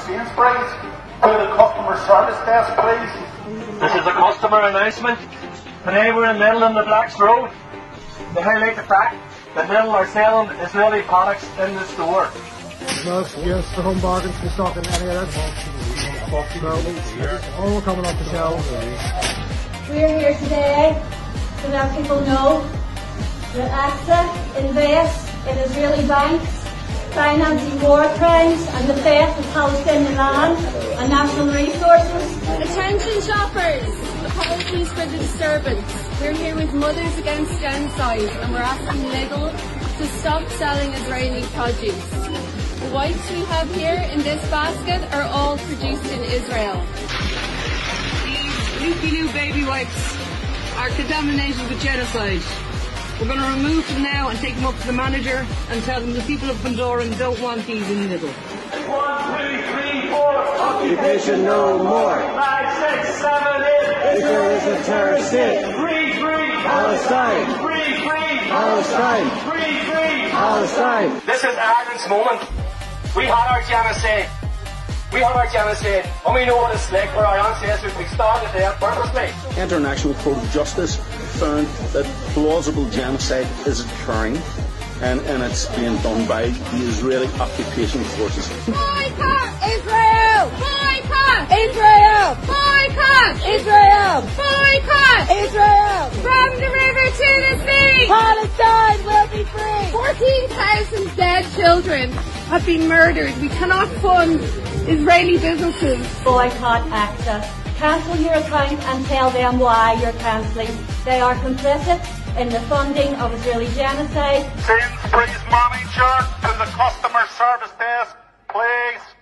Sainsbury's to the customer service desk, please. This is a customer announcement. Today we're in Lidl in the Blacks Road. To highlight the fact that Lidl are selling Israeli products in the store. No excuse for home bargains to stock in any of that. All coming off the shelves. We're here today to let people know that AXA invests in Israeli banks, financing war crimes and the theft of Palestinian land and national resources. Attention shoppers! Apologies for the disturbance. We're here with Mothers Against Genocide and we're asking Lidl to stop selling Israeli produce. The wipes we have here in this basket are all produced in Israel. These leaky new baby wipes are contaminated with genocide. We're going to remove them now and take them up to the manager and tell them the people of Bundoran don't want these in Lidl. 1, 2, 3, 4. Occupation no more. 5, 6, 7, 8. Israel is a terrorist state. Free, free. Palestine. Free, free. Palestine. Free, free. Palestine. This is Ireland's moment. We had our genocide. And we know what it's like for our ancestors. We started there purposely. International Court of Justice found that plausible genocide is occurring and it's being done by the Israeli occupation forces. Boycott Israel! Boycott Israel! Boycott Israel! Boycott Israel! From the river to the sea! Palestine will be free! 14,000 dead children have been murdered. We cannot fund Israeli businesses. Boycott AXA. Cancel your account and tell them why you're cancelling. They are complicit in the funding of Israeli genocide. Sainsbury's manager to the customer service desk, please.